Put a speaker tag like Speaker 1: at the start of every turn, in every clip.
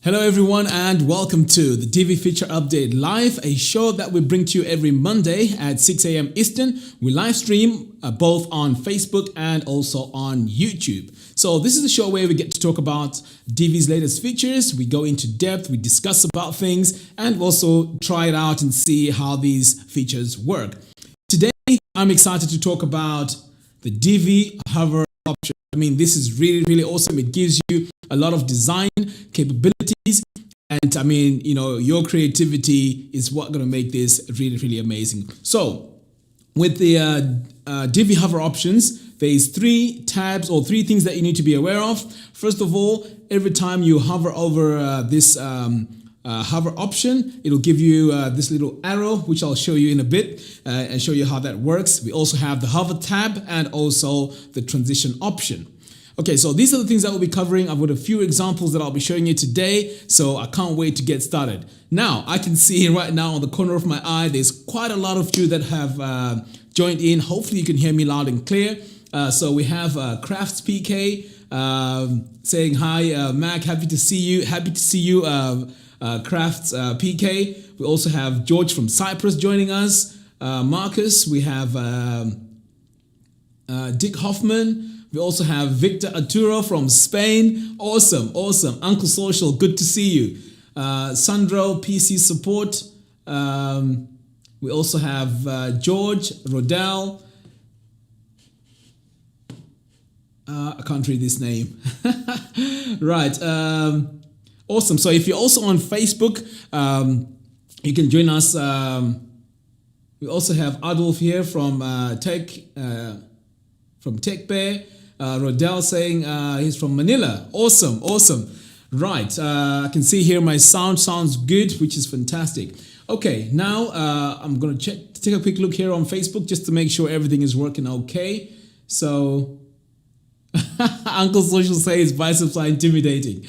Speaker 1: Hello everyone and welcome to the Divi Feature Update Live, a show that we bring to you every Monday at 6 a.m. Eastern. We live stream both on Facebook and also on YouTube. So this is the show where we get to talk about Divi's latest features. We go into depth, we discuss about things and also try it out and see how these features work. Today, I'm excited to talk about the Divi hover option. I mean, this is really awesome. It gives you a lot of design capabilities, and I mean, your creativity is what going to make this really amazing. So with the Divi hover options, there's three tabs or three things that you need to be aware of. First of all, every time you hover over this hover option, it'll give you this little arrow, which I'll show you in a bit and show you how that works. We also have the hover tab and also the transition option. Okay, so these are the things that we'll be covering. I've got a few examples that I'll be showing you today, so I can't wait to get started. Now, I can see right now on the corner of my eye, there's quite a lot of you that have joined in. Hopefully you can hear me loud and clear. So we have Crafts PK saying hi, Mac, happy to see you. Happy to see you, Crafts PK. We also have George from Cyprus joining us. Marcus, we have Dick Hoffman. We also have Victor Arturo from Spain. Awesome. Uncle Social, good to see you. Sandro, PC support. We also have George, Rodell. I can't read this name. Right. Awesome. So if you're also on Facebook, you can join us. We also have Adolf here from Tech Bear. Rodell saying he's from Manila. Awesome. Right, I can see here my sound sounds good, which is fantastic. Okay, now I'm gonna take a quick look here on Facebook just to make sure everything is working okay. So Uncle Social says biceps are intimidating.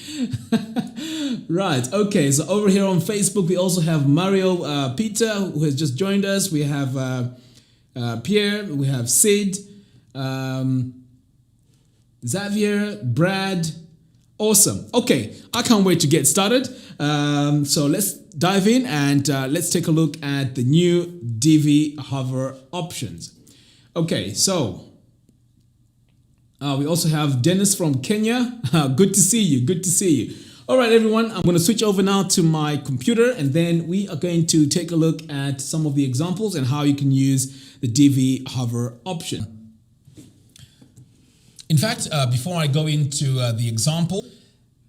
Speaker 1: Right, okay, so over here on Facebook we also have Mario Peter, who has just joined us. We have Pierre, we have Sid, Xavier, Brad. Awesome. Okay, I can't wait to get started. So let's dive in and let's take a look at the new Divi hover options. Okay, so we also have Dennis from Kenya. Good to see you. All right, everyone, I'm going to switch over now to my computer and then we are going to take a look at some of the examples and how you can use the Divi hover option. In fact, before I go into the example,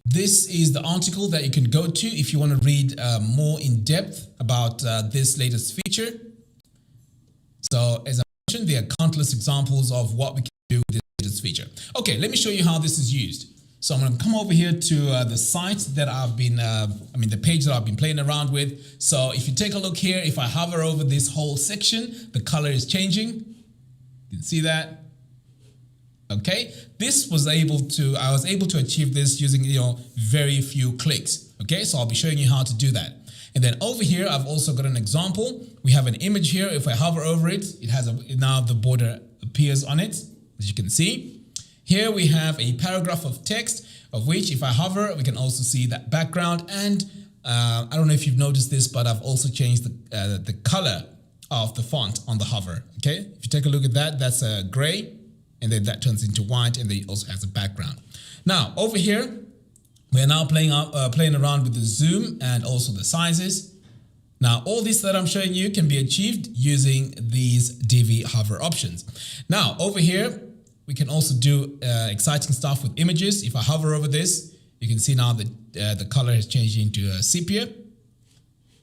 Speaker 1: this is the article that you can go to if you want to read more in depth about this latest feature. So as I mentioned, there are countless examples of what we can do with this latest feature. Okay, let me show you how this is used. So I'm going to come over here to the site that I've been, the page that I've been playing around with. So if you take a look here, if I hover over this whole section, the color is changing. You can see that. Okay, I was able to achieve this using very few clicks. Okay, so I'll be showing you how to do that. And then over here, I've also got an example. We have an image here. If I hover over it, it has now the border appears on it, as you can see. Here we have a paragraph of text, of which if I hover, we can also see that background. And I don't know if you've noticed this, but I've also changed the color of the font on the hover. Okay, if you take a look at that, that's a gray. And then that turns into white, and then it also has a background. Now over here, we're now playing around with the zoom and also the sizes. Now all this that I'm showing you can be achieved using these Divi hover options. Now over here, we can also do exciting stuff with images. If I hover over this, you can see now that the color has changed into sepia,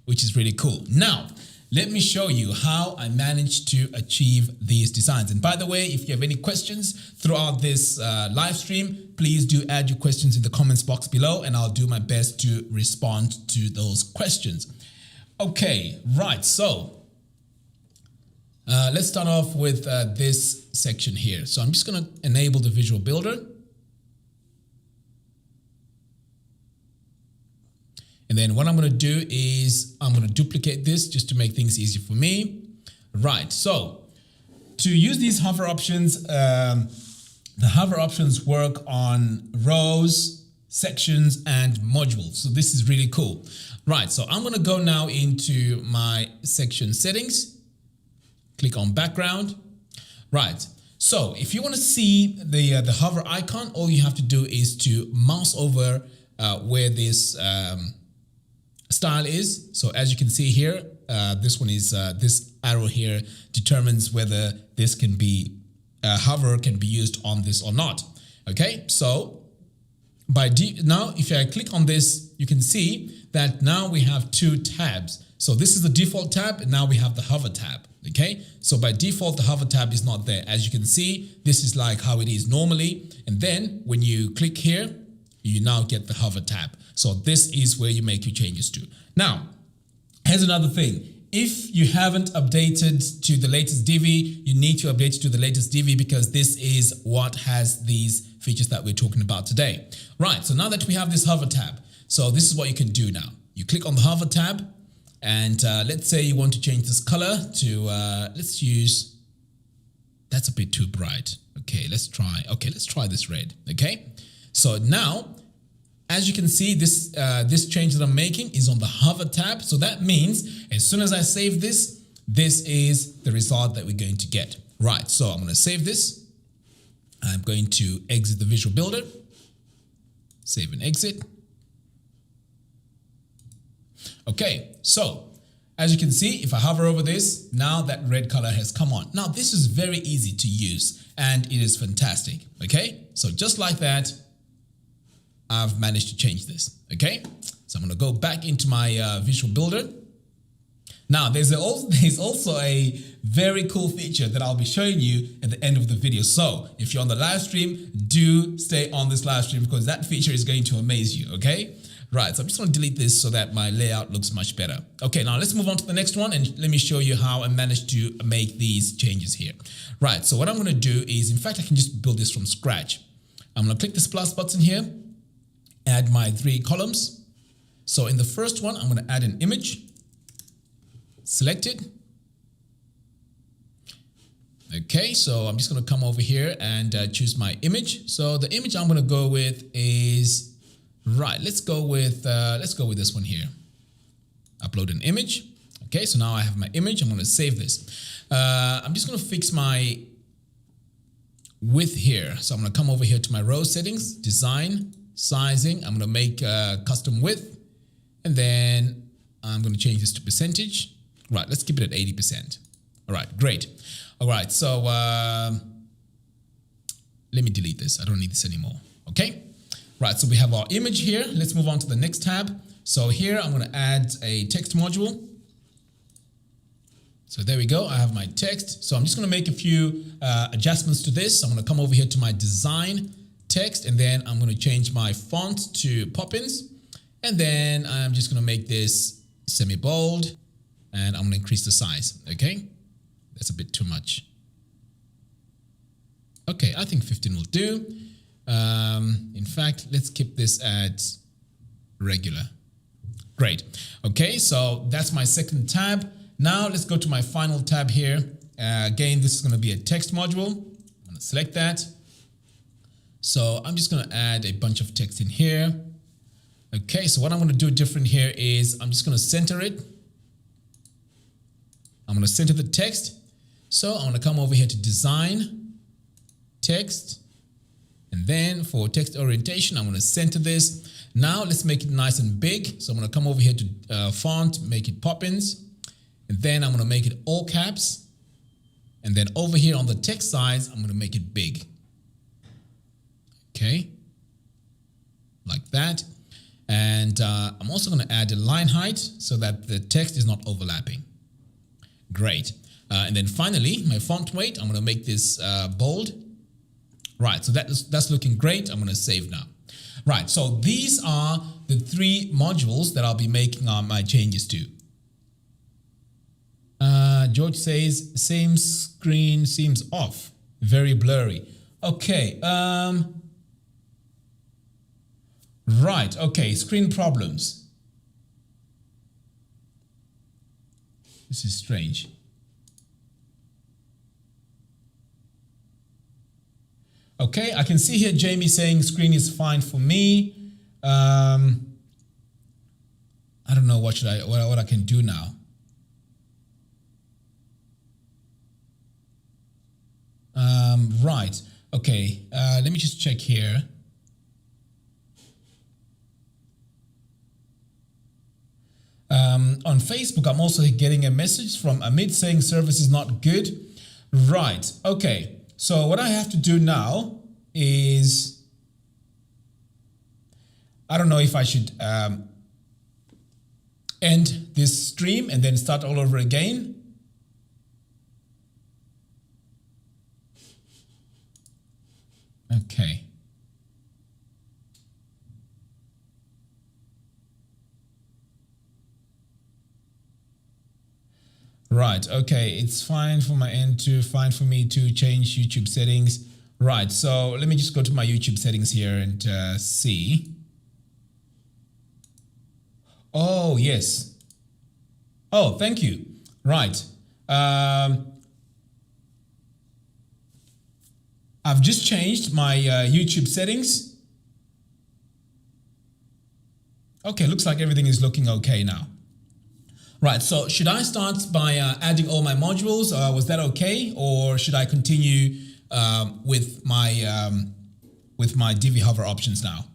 Speaker 1: which is really cool. Now, let me show you how I managed to achieve these designs. And by the way, if you have any questions throughout this live stream, please do add your questions in the comments box below and I'll do my best to respond to those questions. Okay, right, so let's start off with this section here. So I'm just going to enable the visual builder. And then what I'm going to do is I'm going to duplicate this just to make things easier for me. Right, so to use these hover options, the hover options work on rows, sections and modules. So this is really cool. Right, so I'm going to go now into my section settings. Click on background. Right, so if you want to see the hover icon, all you have to do is to mouse over where this style is. So as you can see here, this one is this arrow here determines whether this can be hover can be used on this or not. Okay, so now if I click on this, you can see that now we have two tabs. So this is the default tab, and now we have the hover tab. Okay, so by default the hover tab is not there. As you can see, this is like how it is normally, and then when you click here, you now get the hover tab. So this is where you make your changes to. Now, here's another thing. If you haven't updated to the latest Divi, you need to update to the latest Divi because this is what has these features that we're talking about today. Right, so now that we have this hover tab, so this is what you can do now. You click on the hover tab, and let's say you want to change this color to, let's use, that's a bit too bright. Okay, let's try this red. Okay, so now, as you can see, this change that I'm making is on the hover tab. So that means as soon as I save this, this is the result that we're going to get. Right, so I'm going to save this. I'm going to exit the Visual Builder. Save and exit. Okay, so as you can see, if I hover over this, now that red color has come on. Now this is very easy to use and it is fantastic. Okay, so just like that, I've managed to change this. Okay, so I'm going to go back into my Visual Builder. Now there's also a very cool feature that I'll be showing you at the end of the video. So if you're on the live stream, do stay on this live stream because that feature is going to amaze you. Okay, right, so I'm just going to delete this so that my layout looks much better. Okay, now let's move on to the next one and let me show you how I managed to make these changes here. Right, so what I'm going to do is, in fact, I can just build this from scratch. I'm going to click this plus button here, add my 3 columns. So in the first one, I'm going to add an image. Select it. Okay, so I'm just going to come over here and choose my image. So the image I'm going to go with is, right, let's go with this one here. Upload an image. Okay, so now I have my image. I'm going to save this. I'm just going to fix my width here. So I'm going to come over here to my row settings, design, sizing. I'm going to make custom width, and then I'm going to change this to percentage. Right, let's keep it at 80%. All right, great. All right, so let me delete this. I don't need this anymore. Okay. Right, so we have our image here. Let's move on to the next tab. So here I'm going to add a text module. So there we go. I have my text. So I'm just going to make a few adjustments to this. I'm going to come over here to my design text, and then I'm going to change my font to Poppins. And then I'm just going to make this semi-bold, and I'm going to increase the size. Okay, that's a bit too much. Okay, I think 15 will do. In fact, let's keep this at regular. Great. Okay, so that's my second tab. Now let's go to my final tab here. Again, this is going to be a text module. I'm going to select that. So I'm just going to add a bunch of text in here. Okay, so what I'm going to do different here is I'm just going to center it. I'm going to center the text. So I'm going to come over here to design, text, and then for text orientation, I'm going to center this. Now let's make it nice and big. So I'm going to come over here to font, make it Poppins, and then I'm going to make it all caps. And then over here on the text size, I'm going to make it big. Okay, like that. And I'm also going to add a line height so that the text is not overlapping. Great. And then finally, my font weight, I'm going to make this bold. Right, so that's looking great. I'm going to save now. Right, so these are the 3 modules that I'll be making my changes to. George says, same screen seems off, very blurry. Okay, right, okay, screen problems. This is strange. Okay, I can see here Jamie saying screen is fine for me. I don't know what I can do now. Right. Okay. Let me just check here. On Facebook, I'm also getting a message from Amit saying service is not good. Right. Okay. So what I have to do now is, I don't know if I should end this stream and then start all over again. Okay. Right, okay, it's fine for my end to, fine for me to change YouTube settings. Right, so let me just go to my YouTube settings here and see. Oh, yes. Oh, thank you. Right. I've just changed my YouTube settings. Okay, looks like everything is looking okay now. Right, so should I start by adding all my modules? Was that okay? Or should I continue with my Divi hover options now?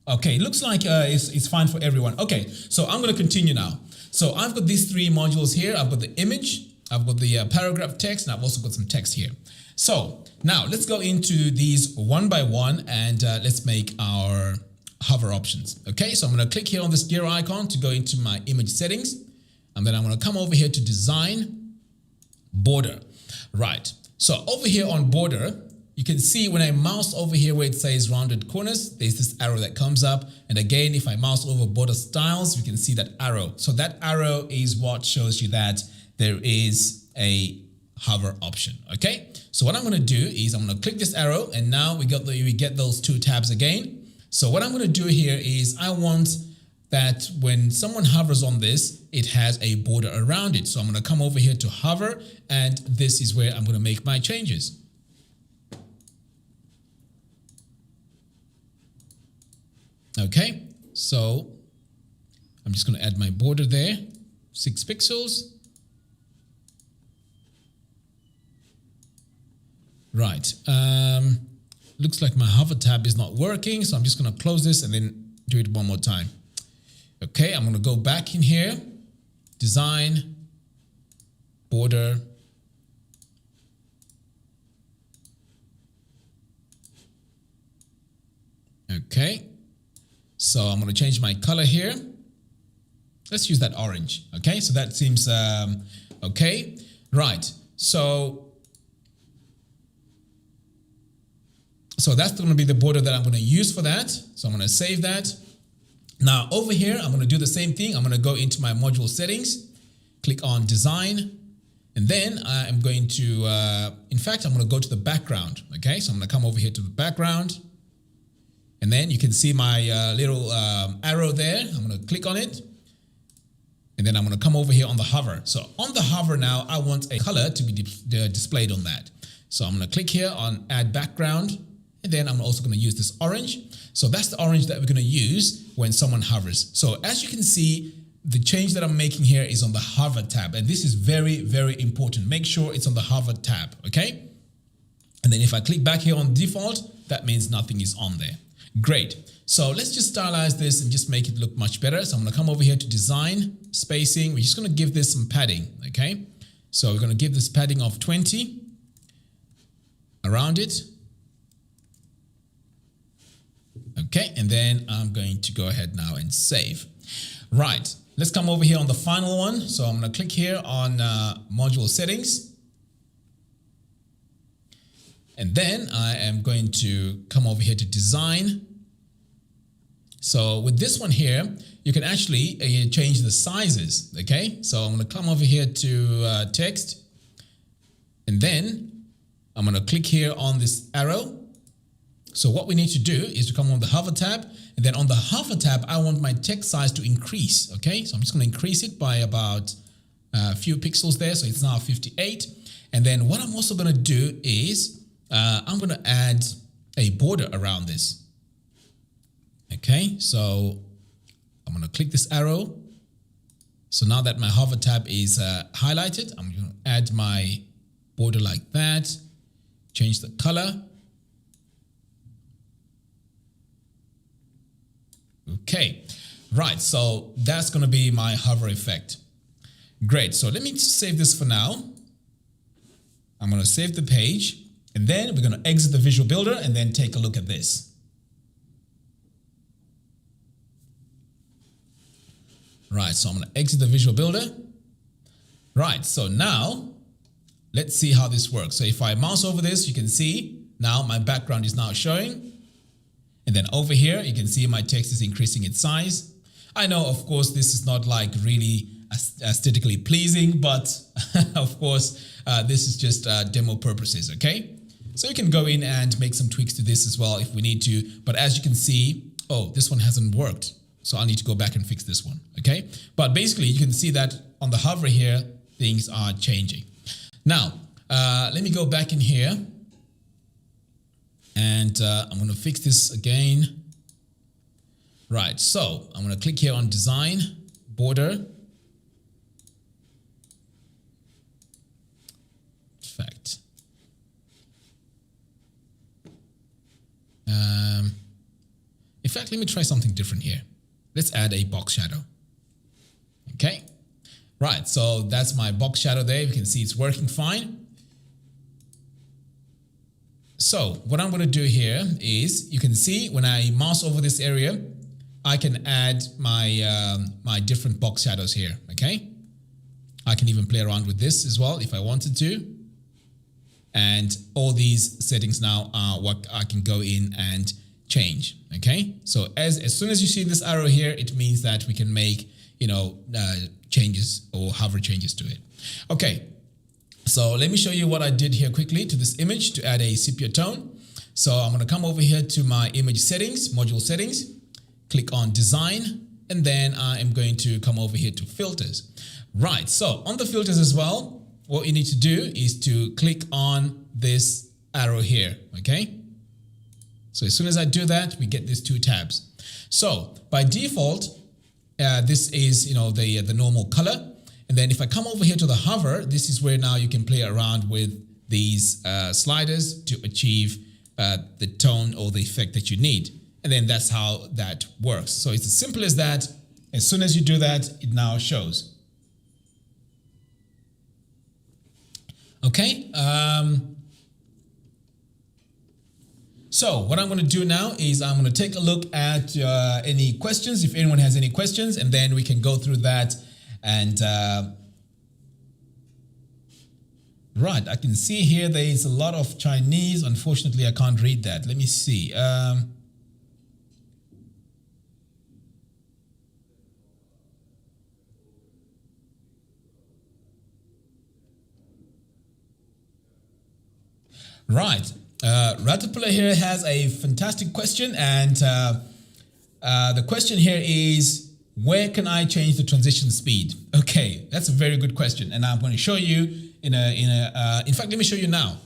Speaker 1: Okay, looks like it's fine for everyone. Okay, so I'm going to continue now. So I've got these three modules here. I've got the image, I've got the paragraph text, and I've also got some text here. So now let's go into these one by one and let's make our hover options. Okay, so I'm going to click here on this gear icon to go into my image settings, and then I'm going to come over here to design, border. Right, so over here on border, you can see when I mouse over here where it says rounded corners, there's this arrow that comes up. And again, if I mouse over border styles, you can see that arrow. So that arrow is what shows you that there is a hover option. Okay, so what I'm going to do is I'm going to click this arrow, and now we get those two tabs again. So what I'm going to do here is I want that when someone hovers on this, it has a border around it. So I'm going to come over here to hover, and this is where I'm going to make my changes. Okay, so I'm just going to add my border there, 6 pixels. Right. Looks like my hover tab is not working, so I'm just going to close this and then do it one more time. Okay, I'm going to go back in here, design, border, okay, so I'm going to change my color here. Let's use that orange. Okay, so that seems okay. Right, so that's going to be the border that I'm going to use for that. So I'm going to save that. Now over here, I'm going to do the same thing. I'm going to go into my module settings, click on design, and then I am going to, in fact, I'm going to go to the background. Okay, so I'm going to come over here to the background, and then you can see my little arrow there. I'm going to click on it, and then I'm going to come over here on the hover. So on the hover now, I want a color to be displayed on that. So I'm going to click here on add background. And then I'm also going to use this orange. So that's the orange that we're going to use when someone hovers. So as you can see, the change that I'm making here is on the hover tab. And this is very, very important. Make sure it's on the hover tab, okay? And then if I click back here on default, that means nothing is on there. Great. So let's just stylize this and just make it look much better. So I'm going to come over here to design, spacing. We're just going to give this some padding, okay? So we're going to give this padding of 20 around it. Okay, and then I'm going to go ahead now and save. Right, let's come over here on the final one. So I'm going to click here on module settings. And then I am going to come over here to design. So with this one here, you can actually change the sizes. Okay, so I'm going to come over here to text. And then I'm going to click here on this arrow. So what we need to do is to come on the hover tab, and then on the hover tab, I want my text size to increase. Okay, so I'm just going to increase it by about a few pixels there. So it's now 58. And then what I'm also going to do is I'm going to add a border around this. Okay, so I'm going to click this arrow. So now that my hover tab is highlighted, I'm going to add my border like that, change the color. Okay, right, so that's going to be my hover effect. Great, so let me save this for now. I'm going to save the page, and then we're going to exit the Visual Builder and then take a look at this. Right, so I'm going to exit the Visual Builder. Right, so now let's see how this works. So if I mouse over this, you can see now my background is now showing. And then over here, you can see my text is increasing its size. I know, of course, this is not like really aesthetically pleasing, but of course, this is just demo purposes, okay? So you can go in and make some tweaks to this as well if we need to. But as you can see, oh, this one hasn't worked. So I need to go back and fix this one, okay? But basically, you can see that on the hover here, things are changing. Now, let me go back in here. And I'm going to fix this again. Right, so I'm going to click here on Design, Border. Fact. In fact, let me try something different here. Let's add a box shadow. Okay. Right, so that's my box shadow there. You can see it's working fine. So what I'm going to do here is, you can see when I mouse over this area, I can add my my different box shadows here. Okay, I can even play around with this as well if I wanted to. And all these settings now are what I can go in and change. Okay, so as soon as you see this arrow here, it means that we can make, you know, changes or hover changes to it. Okay. So let me show you what I did here quickly to this image to add a sepia tone. So I'm going to come over here to my image settings, module settings, click on design, and then I am going to come over here to filters. Right, so on the filters as well, what you need to do is to click on this arrow here, okay? So as soon as I do that, we get these two tabs. So by default, this is, you know, the normal color. And then if I come over here to the hover, this is where now you can play around with these sliders to achieve the tone or the effect that you need. And then that's how that works. So it's as simple as that. As soon as you do that, it now shows. Okay. So what I'm going to do now is I'm going to take a look at any questions, if anyone has any questions, and then we can go through that. And right, I can see here there is a lot of Chinese. Unfortunately, I can't read that. Let me see. Right, Ratapula here has a fantastic question, and the question here is, where can I change the transition speed? Okay, that's a very good question, and I'm going to show you in fact, let me show you now.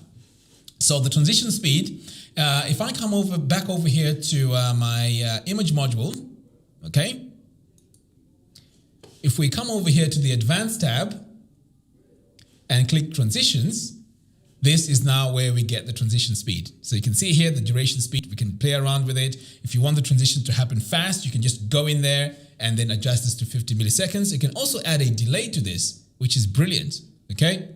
Speaker 1: So the transition speed, if I come back over here to my image module, okay. If we come over here to the Advanced tab and click Transitions, this is now where we get the transition speed. So you can see here the duration speed. We can play around with it. If you want the transition to happen fast, you can just go in there and then adjust this to 50 milliseconds. You can also add a delay to this, which is brilliant, okay?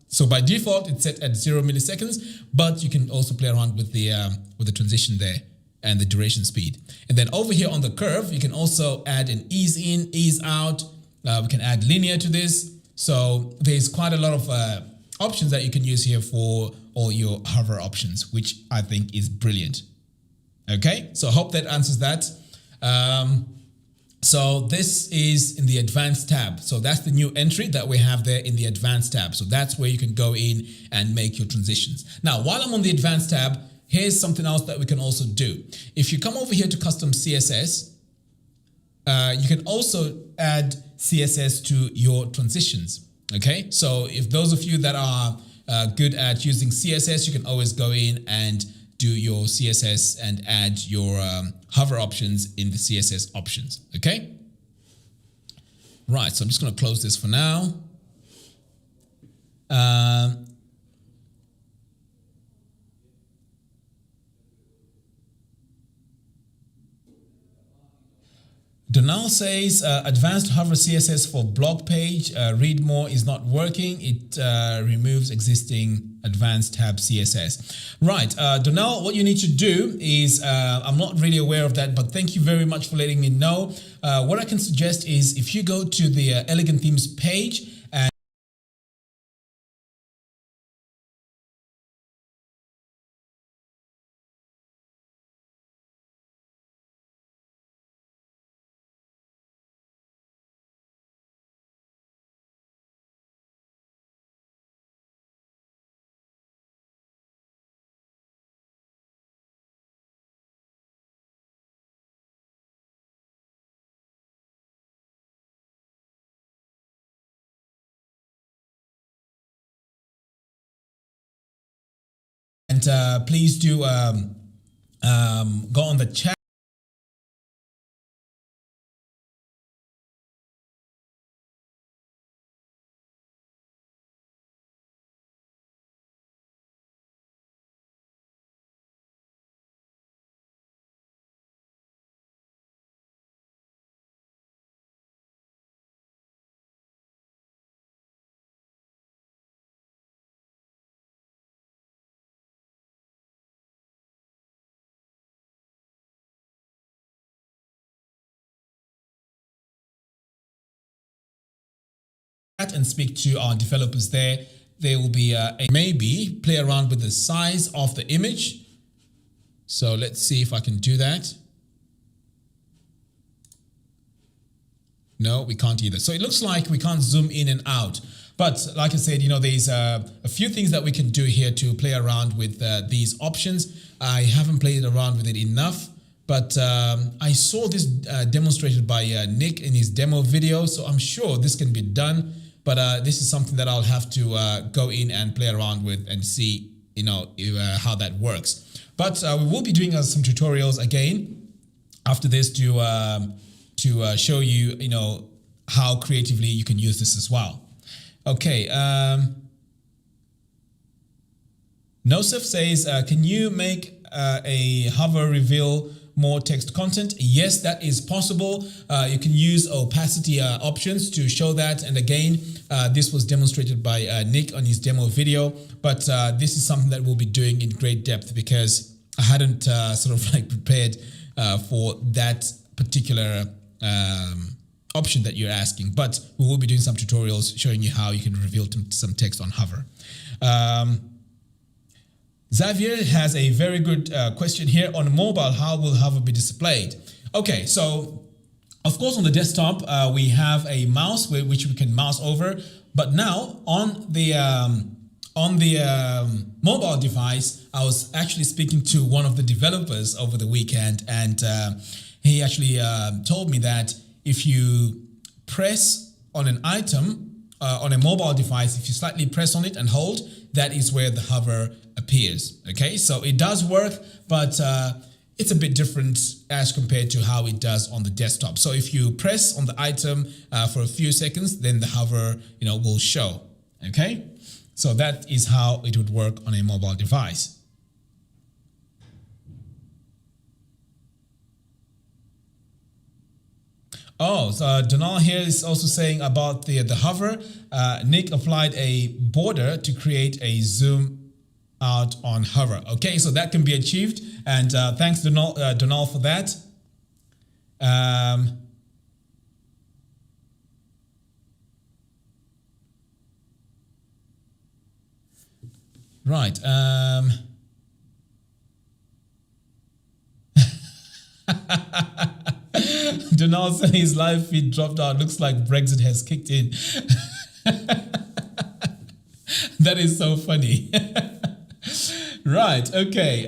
Speaker 1: So by default, it's set at 0 milliseconds, but you can also play around with the transition there and the duration speed. And then over here on the curve, you can also add an ease in, ease out. We can add linear to this. So there's quite a lot of options that you can use here for all your hover options, which I think is brilliant. Okay, so I hope that answers that. So this is in the Advanced tab. So that's the new entry that we have there in the Advanced tab. So that's where you can go in and make your transitions. Now, while I'm on the Advanced tab, here's something else that we can also do. If you come over here to custom CSS, you can also add CSS to your transitions. Okay, so if those of you that are good at using CSS, you can always go in and do your CSS and add your hover options in the CSS options. Okay. Right. So I'm just going to close this for now. Donal says advanced hover CSS for blog page. Read more is not working. It removes existing advanced tab CSS. Right, Donal, what you need to do is, I'm not really aware of that, but thank you very much for letting me know. What I can suggest is if you go to the Elegant Themes page and please do go on the chat. And speak to our developers there. There will be maybe play around with the size of the image. So let's see if I can do that. No, we can't either. So it looks like we can't zoom in and out. But like I said, there's a few things that we can do here to play around with these options. I haven't played around with it enough. But I saw this demonstrated by Nick in his demo video. So I'm sure this can be done. But this is something that I'll have to go in and play around with and see, how that works. But we will be doing some tutorials again after this to show you, how creatively you can use this as well. Okay. Nosef says, can you make a hover reveal more text content? Yes, that is possible. You can use opacity options to show that. And again, this was demonstrated by Nick on his demo video. But this is something that we'll be doing in great depth because I hadn't prepared for that particular option that you're asking. But we will be doing some tutorials showing you how you can reveal some text on hover. Xavier has a very good question here. On mobile, how will hover be displayed? Okay, so of course on the desktop we have a mouse which we can mouse over, but now on the mobile device, I was actually speaking to one of the developers over the weekend, and he actually told me that if you press on an item on a mobile device, if you slightly press on it and hold, that is where the hover appears. Okay, so it does work, but it's a bit different as compared to how it does on the desktop. So if you press on the item for a few seconds, then the hover, will show. Okay, so that is how it would work on a mobile device. Oh, so Donal here is also saying about the hover. Nick applied a border to create a zoom out on hover. Okay, so that can be achieved, and thanks Donal for that. Right. Donal said his live feed dropped out. Looks like Brexit has kicked in. That is so funny. Right. Okay.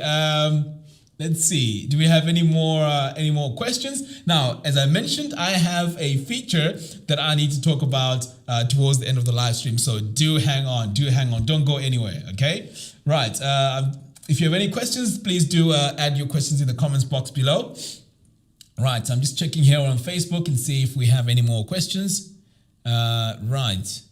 Speaker 1: Let's see. Do we have any more questions? Now, as I mentioned, I have a feature that I need to talk about towards the end of the live stream. So do hang on. Don't go anywhere. Okay. Right. If you have any questions, please do add your questions in the comments box below. Right, so I'm just checking here on Facebook and see if we have any more questions. Right.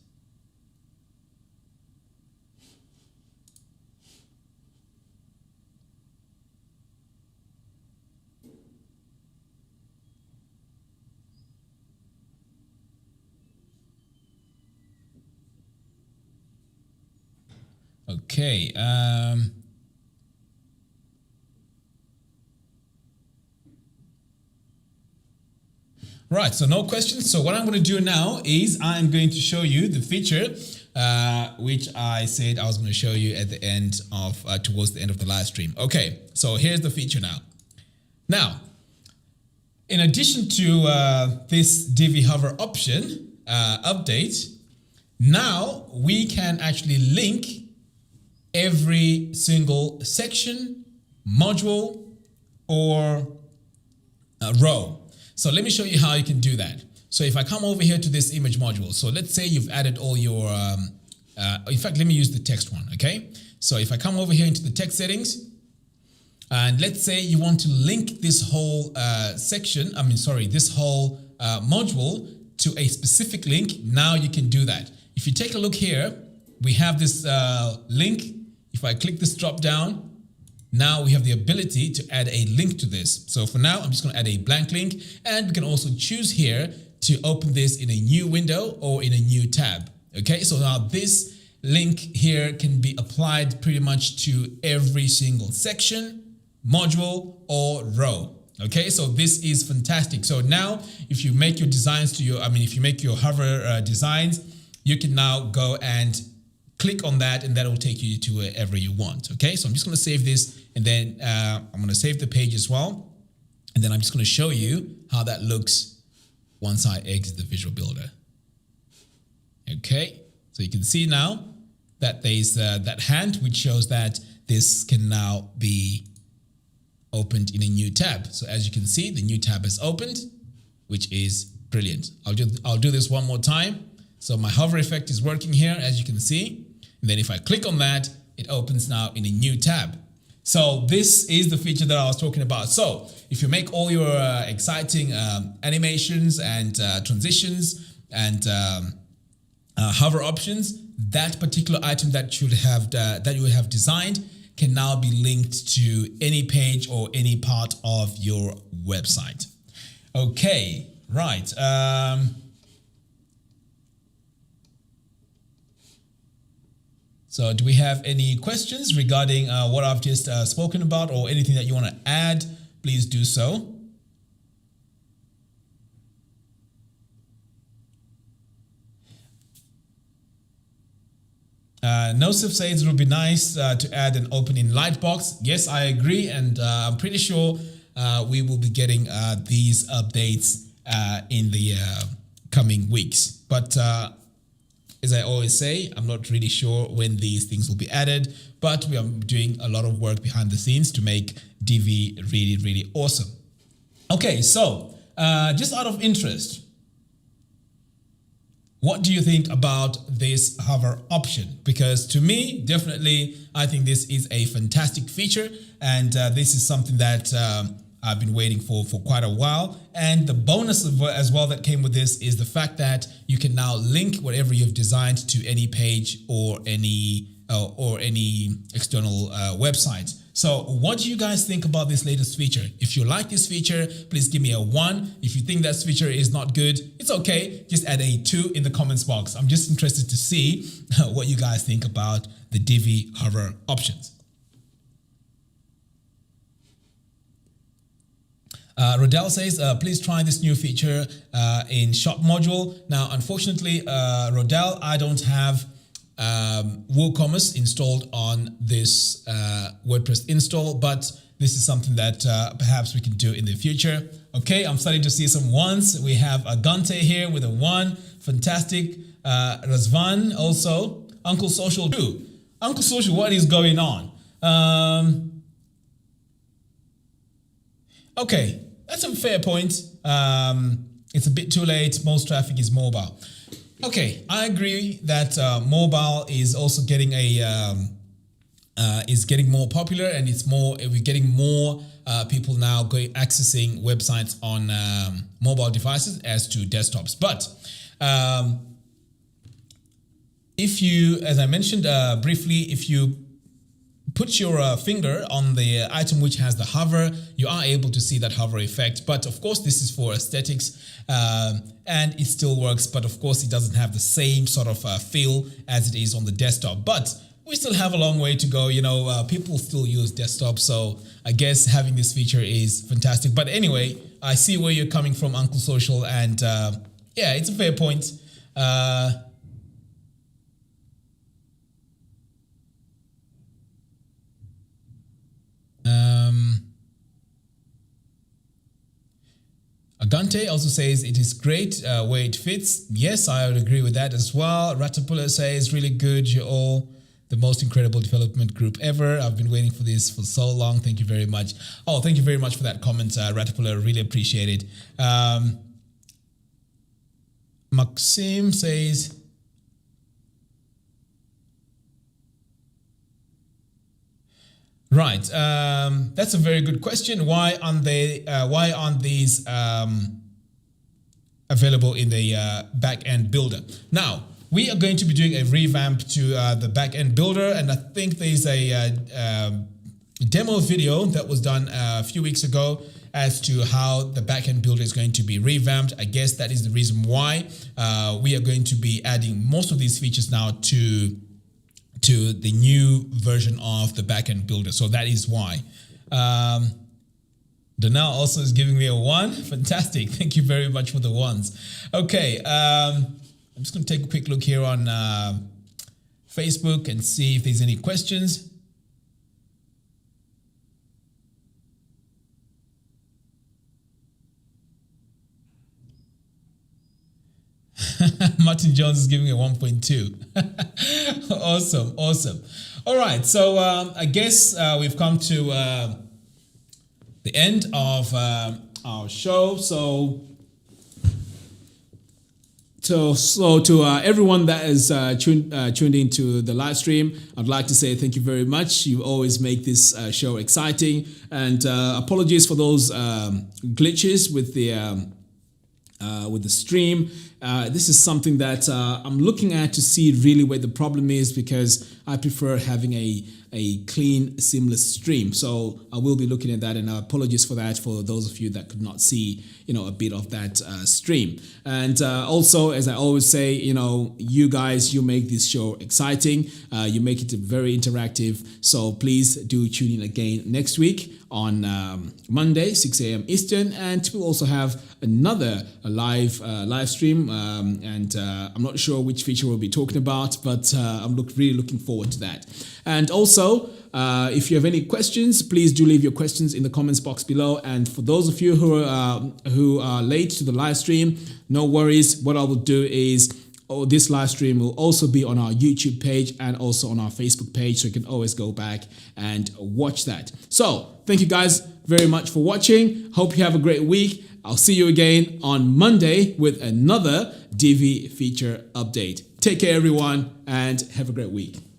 Speaker 1: Okay. Right, so no questions. So what I'm going to do now is I'm going to show you the feature which I said I was going to show you at the end of, towards the end of the live stream. Okay, so here's the feature now. Now, in addition to this Divi hover option update, now we can actually link every single section, module, or row. So let me show you how you can do that. So if I come over here to this image module, so let's say you've added all your, in fact, let me use the text one, okay? So if I come over here into the text settings, and let's say you want to link this whole section, this whole module to a specific link, now you can do that. If you take a look here, we have this link. If I click this drop down, now we have the ability to add a link to this. So for now, I'm just going to add a blank link, and we can also choose here to open this in a new window or in a new tab. Okay, so now this link here can be applied pretty much to every single section, module, or row. Okay, so this is fantastic. So now if you make your designs to your, if you make your hover designs, you can now go and click on that, and that will take you to wherever you want. Okay, so I'm just going to save this, and then I'm going to save the page as well, and then I'm just going to show you how that looks once I exit the Visual Builder. Okay, so you can see now that there's that hand which shows that this can now be opened in a new tab. So as you can see, the new tab is opened, which is brilliant. I'll do this one more time. So my hover effect is working here, as you can see. And then if I click on that, it opens now in a new tab. So this is the feature that I was talking about. So if you make all your exciting animations and transitions and hover options, that particular item that you have designed can now be linked to any page or any part of your website. Okay, right. So do we have any questions regarding what I've just spoken about, or anything that you want to add? Please do so. Nosif says it would be nice to add an open-in light box. Yes, I agree, and I'm pretty sure we will be getting these updates in the coming weeks. But as I always say, I'm not really sure when these things will be added, but we are doing a lot of work behind the scenes to make Divi really, really awesome. Okay, so just out of interest, what do you think about this hover option? Because to me, definitely, I think this is a fantastic feature, and this is something that I've been waiting for quite a while. And the bonus as well that came with this is the fact that you can now link whatever you've designed to any page or any external website. So what do you guys think about this latest feature? If you like this feature, please give me a 1. If you think that feature is not good, it's okay. Just add a 2 in the comments box. I'm just interested to see what you guys think about the Divi hover options. Rodell says, please try this new feature in shop module. Now, unfortunately, Rodell, I don't have WooCommerce installed on this WordPress install, but this is something that perhaps we can do in the future. Okay, I'm starting to see some 1s. We have Agante here with a 1. Fantastic. Razvan also. Uncle Social 2. Uncle Social, what is going on? Okay, that's a fair point. It's a bit too late. Most traffic is mobile. Okay, I agree that mobile is also getting a is getting more popular, and we're getting more people now accessing websites on mobile devices as to desktops. But if you, as I mentioned briefly, if you put your finger on the item which has the hover, you are able to see that hover effect. But of course, this is for aesthetics, and it still works. But of course, it doesn't have the same sort of feel as it is on the desktop. But we still have a long way to go. You know, people still use desktops, so I guess having this feature is fantastic. But anyway, I see where you're coming from, Uncle Social, and yeah, it's a fair point. Agante also says it is great where it fits. Yes, I would agree with that as well. Ratapula says really good. You're all the most incredible development group ever. I've been waiting for this for so long. Thank you very much. Oh, thank you very much for that comment, Ratapula. Really appreciate it. Maxim says, right, that's a very good question. Why aren't these available in the back-end builder? Now, we are going to be doing a revamp to the back-end builder, and I think there's a demo video that was done a few weeks ago as to how the back-end builder is going to be revamped. I guess that is the reason why we are going to be adding most of these features now to the new version of the backend builder. So that is why. Donal also is giving me a 1. Fantastic. Thank you very much for the ones. Okay. I'm just going to take a quick look here on Facebook and see if there's any questions. Martin Jones is giving a 1.2. Awesome. All right, so I guess we've come to the end of our show. So to everyone that is tuned into the live stream, I'd like to say thank you very much. You always make this show exciting, and apologies for those glitches with the stream. This is something that I'm looking at to see really where the problem is, because I prefer having a clean, seamless stream. So I will be looking at that, and apologies for that for those of you that could not see, a bit of that stream. And also, as I always say, you guys, you make this show exciting. You make it very interactive. So please do tune in again next week on Monday, 6 a.m. Eastern, and we'll also have another live stream, and I'm not sure which feature we'll be talking about, but I'm really looking forward to that. And also, if you have any questions, please do leave your questions in the comments box below. And for those of you who are late to the live stream, no worries. What I will do is, this live stream will also be on our YouTube page and also on our Facebook page, so you can always go back and watch that. So thank you guys very much for watching. Hope you have a great week. I'll see you again on Monday with another Divi feature update. Take care, everyone, and have a great week.